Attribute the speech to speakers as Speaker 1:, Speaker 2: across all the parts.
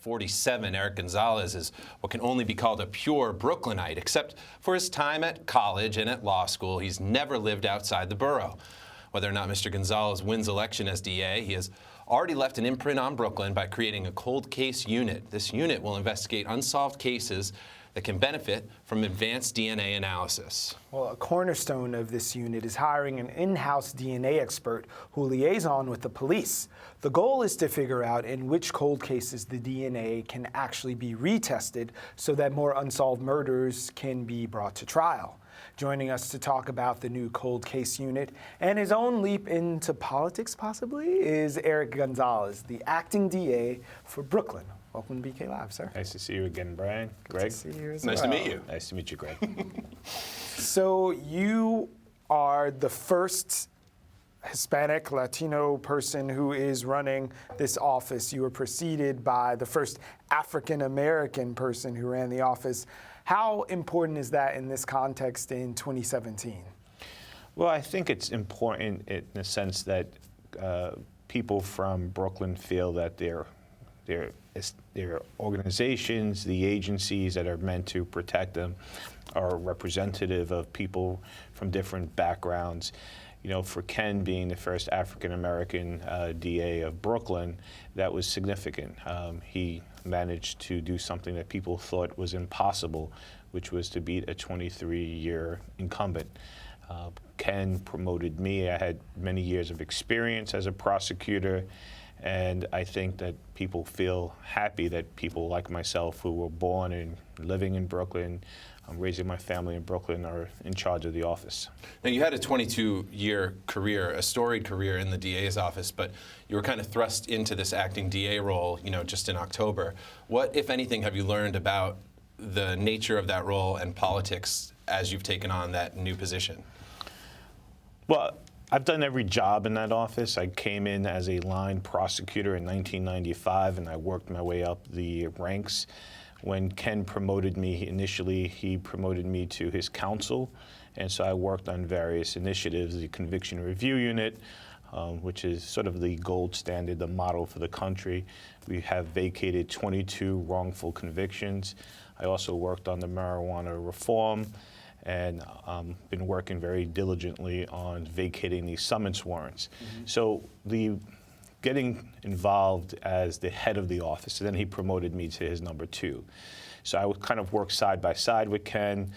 Speaker 1: 47, Eric Gonzalez is what can only be called a pure Brooklynite. Except for his time at college and at law school, he's never lived outside the borough. Whether or not Mr. Gonzalez wins election as DA, he has already left an imprint on Brooklyn by creating a cold case unit. This unit will investigate unsolved cases that can benefit from advanced DNA analysis.
Speaker 2: Well, a cornerstone of this unit is hiring an in-house DNA expert who liaison with the police. The goal is to figure out in which cold cases the DNA can actually be retested so that more unsolved murders can be brought to trial. Joining us to talk about the new cold case unit and his own leap into politics, possibly, is Eric Gonzalez, the acting DA for Brooklyn. Welcome to BK Live, sir.
Speaker 3: Nice to see you again, Brian. Greg?
Speaker 2: Good to see you as
Speaker 1: Nice
Speaker 2: well.
Speaker 1: to meet you.
Speaker 3: Nice to meet you, Greg.
Speaker 2: So you are the first Hispanic, Latino person who is running this office. You were preceded by the first African-American person who ran the office. How important is that in this context in 2017?
Speaker 3: Well, I think it's important in the sense that people from Brooklyn feel that their organizations, the agencies that are meant to protect them, are representative of people from different backgrounds. You know, for Ken being the first African-American DA of Brooklyn, that was significant. He managed to do something that people thought was impossible, which was to beat a 23-year incumbent. Ken promoted me. I had many years of experience as a prosecutor, and I think that people feel happy that people like myself who were born and living in Brooklyn, raising my family in Brooklyn, are in charge of the office.
Speaker 1: Now, you had a 22-year career, a storied career in the DA's office, but you were kind of thrust into this acting DA role, you know, just in October. What, if anything, have you learned about the nature of that role and politics as you've taken on that new position?
Speaker 3: Well, I've done every job in that office. I came in as a line prosecutor in 1995, and I worked my way up the ranks. When Ken promoted me initially, he promoted me to his counsel, and so I worked on various initiatives, the Conviction Review Unit, which is sort of the gold standard, the model for the country. We have vacated 22 wrongful convictions. I also worked on the marijuana reform, and been working very diligently on vacating the summons warrants. So getting involved as the head of the office, and then he promoted me to his number 2. So I would kind of work side by side with Ken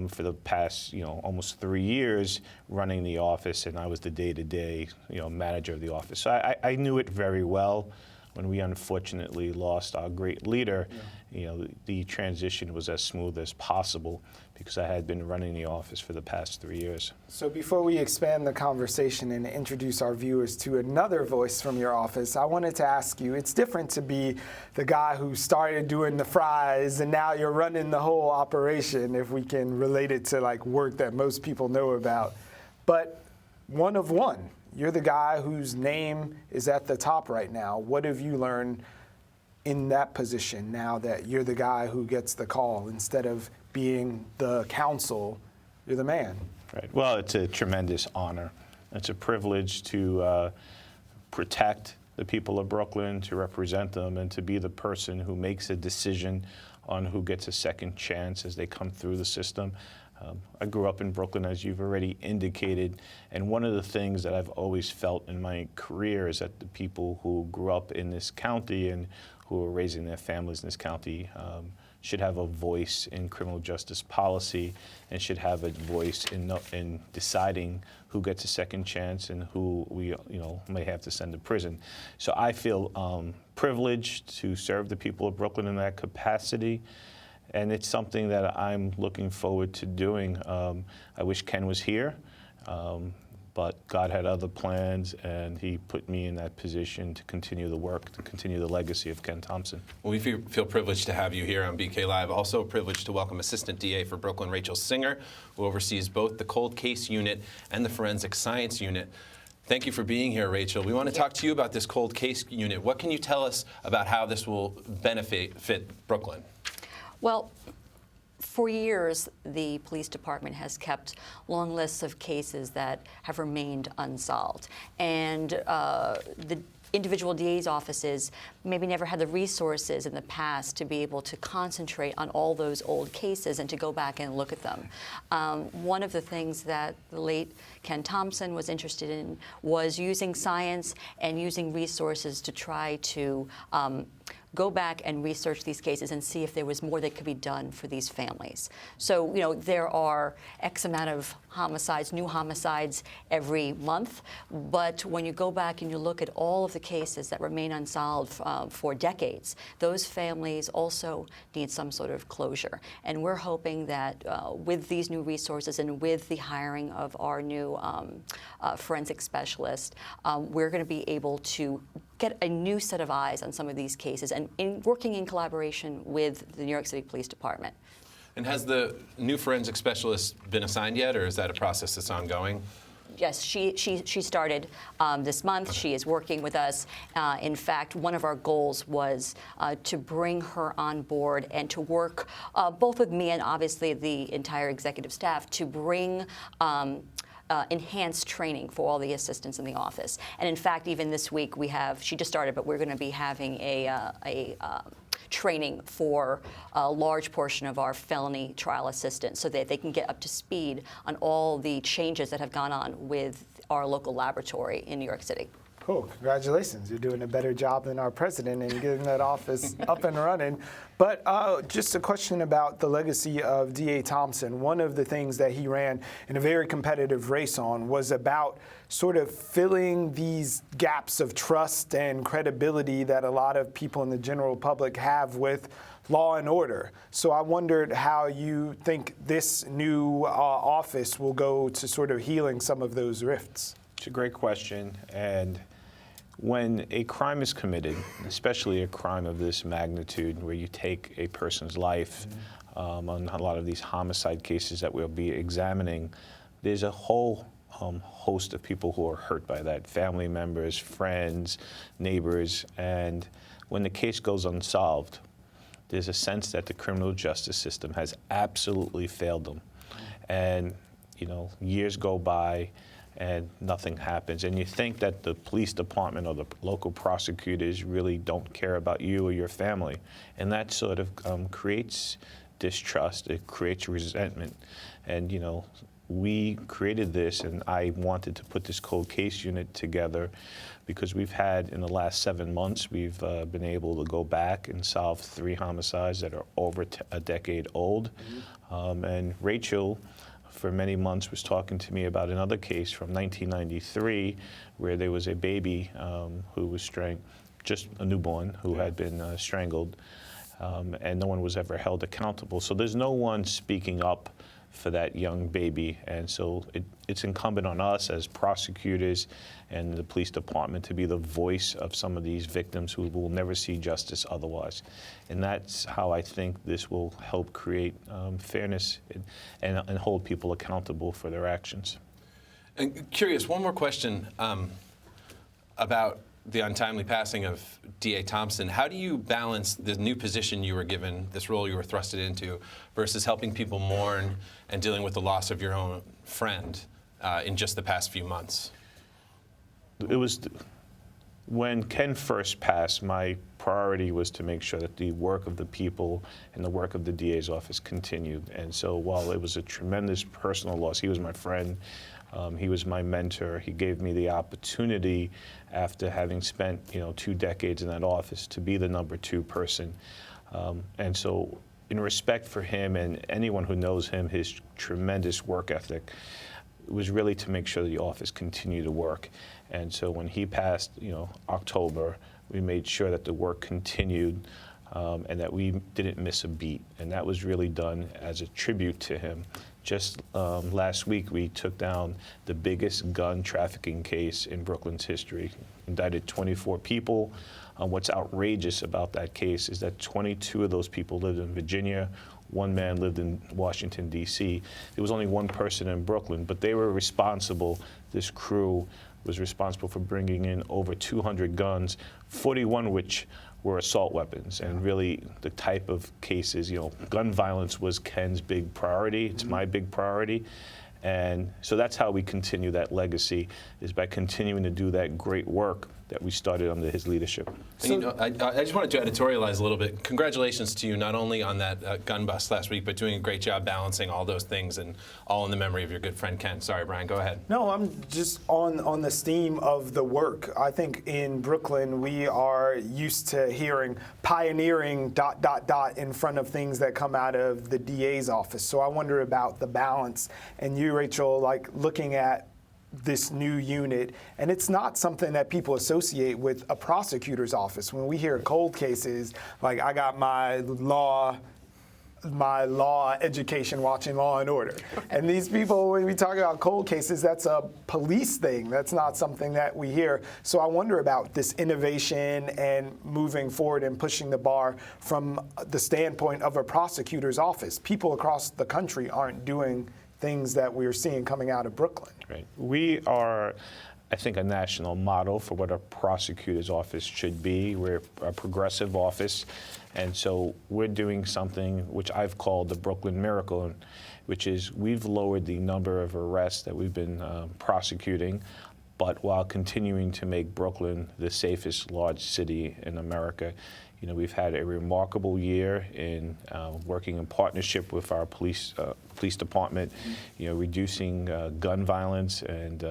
Speaker 3: for the past, almost 3 years running the office, and I was the day-to-day, manager of the office. So I knew it very well. When we unfortunately lost our great leader, the transition was as smooth as possible because I had been running the office for the past 3 years.
Speaker 2: So before we expand the conversation and introduce our viewers to another voice from your office, I wanted to ask you, it's different to be the guy who started doing the fries and now you're running the whole operation, if we can relate it to like work that most people know about. But one of one. You're the guy whose name is at the top right now. What have you learned in that position now that you're the guy who gets the call? Instead of being the counsel, you're the man.
Speaker 3: Right. Well, it's a tremendous honor. It's a privilege to protect the people of Brooklyn, to represent them, and to be the person who makes a decision on who gets a second chance as they come through the system. I grew up in Brooklyn, as you've already indicated, and one of the things that I've always felt in my career is that the people who grew up in this county and who are raising their families in this county should have a voice in criminal justice policy and should have a voice in deciding who gets a second chance and who we may have to send to prison. So I feel privileged to serve the people of Brooklyn in that capacity. And it's something that I'm looking forward to doing. I wish Ken was here, but God had other plans, and he put me in that position to continue the work, to continue the legacy of Ken Thompson.
Speaker 1: Well, we feel privileged to have you here on BK Live. Also privileged to welcome Assistant DA for Brooklyn, Rachel Singer, who oversees both the cold case unit and the forensic science unit. Thank you for being here, Rachel. We want to talk to you about this cold case unit. What can you tell us about how this will benefit Brooklyn?
Speaker 4: Well, for years, the police department has kept long lists of cases that have remained unsolved. And the individual DA's offices maybe never had the resources in the past to be able to concentrate on all those old cases and to go back and look at them. One of the things that the late Ken Thompson was interested in was using science and using resources to try to go back and research these cases and see if there was more that could be done for these families. So, you know, there are X amount of homicides, new homicides every month, but when you go back and you look at all of the cases that remain unsolved for decades, those families also need some sort of closure. And we're hoping that with these new resources and with the hiring of our new forensic specialist, we're going to be able to get a new set of eyes on some of these cases and working in collaboration with the New York City Police Department.
Speaker 1: And has the new forensic specialist been assigned yet, or is that a process that's ongoing?
Speaker 4: Yes, she started this month. She is working with us. In fact, one of our goals was to bring her on board and to work both with me and obviously the entire executive staff to bring enhanced training for all the assistants in the office. And in fact, even this week she just started, but we're going to be having a training for a large portion of our felony trial assistants so that they can get up to speed on all the changes that have gone on with our local laboratory in New York City.
Speaker 2: Cool. Congratulations. You're doing a better job than our president in getting that office up and running. But just a question about the legacy of D.A. Thompson. One of the things that he ran in a very competitive race on was about sort of filling these gaps of trust and credibility that a lot of people in the general public have with law and order. So I wondered how you think this new office will go to sort of healing some of those rifts.
Speaker 3: It's a great question. And when a crime is committed, especially a crime of this magnitude, where you take a person's life, on a lot of these homicide cases that we'll be examining, there's a whole host of people who are hurt by that, family members, friends, neighbors, and when the case goes unsolved, there's a sense that the criminal justice system has absolutely failed them. And, you know, years go by, and nothing happens. And you think that the police department or the local prosecutors really don't care about you or your family. And that sort of creates distrust, it creates resentment. And, you know, we created this, and I wanted to put this cold case unit together because we've had, in the last 7 months, we've been able to go back and solve 3 homicides that are over a decade old. And Rachel, for many months, was talking to me about another case from 1993 where there was a baby who was just a newborn who had been strangled, and no one was ever held accountable. So there's no one speaking up for that young baby, and so it's incumbent on us as prosecutors and the police department to be the voice of some of these victims who will never see justice otherwise. And that's how I think this will help create fairness and hold people accountable for their actions.
Speaker 1: And curious, one more question about the untimely passing of D.A. Thompson. How do you balance the new position you were given, this role you were thrusted into, versus helping people mourn and dealing with the loss of your own friend in just the past few months?
Speaker 3: It was, when Ken first passed, my priority was to make sure that the work of the people and the work of the DA's office continued. And so while it was a tremendous personal loss, he was my friend, he was my mentor. He gave me the opportunity, after having spent 2 decades in that office, to be the number 2 person. And so in respect for him and anyone who knows him, his tremendous work ethic, it was really to make sure the office continued to work. And so when he passed, October, we made sure that the work continued and that we didn't miss a beat. And that was really done as a tribute to him. Just last week, we took down the biggest gun trafficking case in Brooklyn's history, indicted 24 people. What's outrageous about that case is that 22 of those people lived in Virginia. 1 man lived in Washington, D.C. There was only 1 person in Brooklyn, but they were responsible. This crew was responsible for bringing in over 200 guns, 41 which were assault weapons. And really the type of cases, gun violence was Ken's big priority. It's my big priority. And so that's how we continue that legacy, is by continuing to do that great work that we started under his leadership.
Speaker 1: And, you know, I just wanted to editorialize a little bit. Congratulations to you, not only on that gun bust last week, but doing a great job balancing all those things, and all in the memory of your good friend Ken. Sorry, Brian, go ahead.
Speaker 2: No, I'm just on the theme of the work. I think in Brooklyn we are used to hearing pioneering ... in front of things that come out of the DA's office. So I wonder about the balance. And you, Rachel, like looking at this new unit, and it's not something that people associate with a prosecutor's office. When we hear cold cases, like I got my law education watching Law and Order. And these people, when we talk about cold cases, that's a police thing. That's not something that we hear. So I wonder about this innovation and moving forward and pushing the bar from the standpoint of a prosecutor's office. People across the country aren't doing things that we're seeing coming out of Brooklyn.
Speaker 3: Right. We are, I think, a national model for what a prosecutor's office should be. We're a progressive office, and so we're doing something which I've called the Brooklyn Miracle, which is we've lowered the number of arrests that we've been prosecuting, but while continuing to make Brooklyn the safest large city in America. You know, we've had a remarkable year in working in partnership with our police department, you know, reducing gun violence, and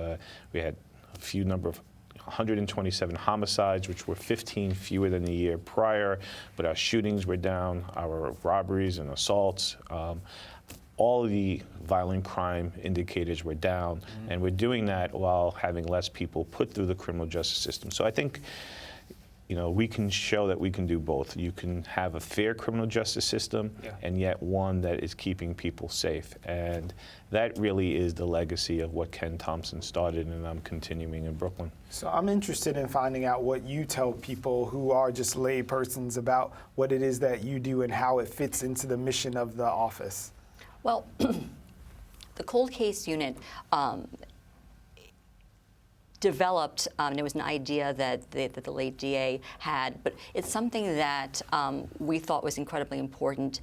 Speaker 3: we had a few number of 127 homicides, which were 15 fewer than the year prior, but our shootings were down, our robberies and assaults. All of the violent crime indicators were down, and we're doing that while having less people put through the criminal justice system. So I think, you know, we can show that we can do both. You can have a fair criminal justice system, and yet one that is keeping people safe. And that really is the legacy of what Ken Thompson started, and I'm continuing in Brooklyn.
Speaker 2: So I'm interested in finding out what you tell people who are just lay persons about what it is that you do and how it fits into the mission of the office.
Speaker 4: Well, the cold case unit developed, and it was an idea that the late DA had, but it's something that we thought was incredibly important,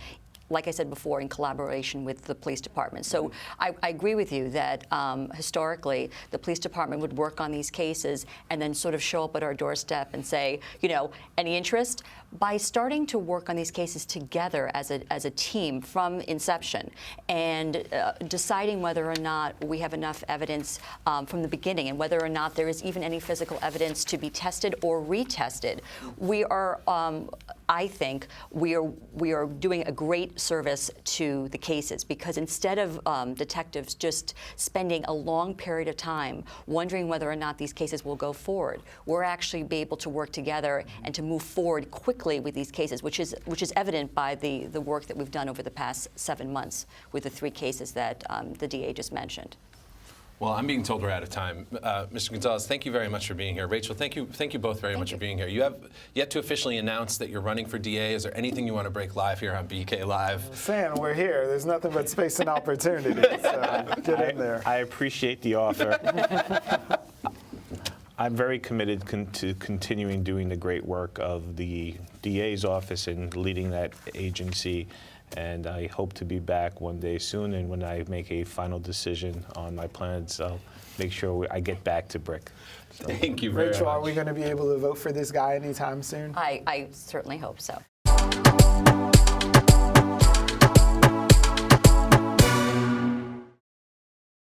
Speaker 4: like I said before, in collaboration with the police department. So I agree with you that historically the police department would work on these cases and then sort of show up at our doorstep and say, you know, any interest? By starting to work on these cases together as a team from inception and deciding whether or not we have enough evidence from the beginning and whether or not there is even any physical evidence to be tested or retested, we are, I think, we are doing a great service to the cases, because instead of detectives just spending a long period of time wondering whether or not these cases will go forward, we're actually be able to work together and to move forward quickly with these cases, which is evident by the work that we've done over the past 7 months with the 3 cases that the DA just mentioned.
Speaker 1: Well, I'm being told we're out of time. Mr. Gonzalez, thank you very much for being here. Rachel, thank you both very much for being here. You have yet to officially announce that you're running for DA. Is there anything you want to break live here on BK Live?
Speaker 2: Sam, we're here. There's nothing but space and opportunity. So get in there.
Speaker 3: I appreciate the offer. I'm very committed to continuing doing the great work of the DA's office and leading that agency. And I hope to be back one day soon, and when I make a final decision on my plans, I'll make sure I get back to BRIC. So.
Speaker 1: Thank you very much.
Speaker 2: Rachel, are we going to be able to vote for this guy anytime soon?
Speaker 4: I certainly hope so.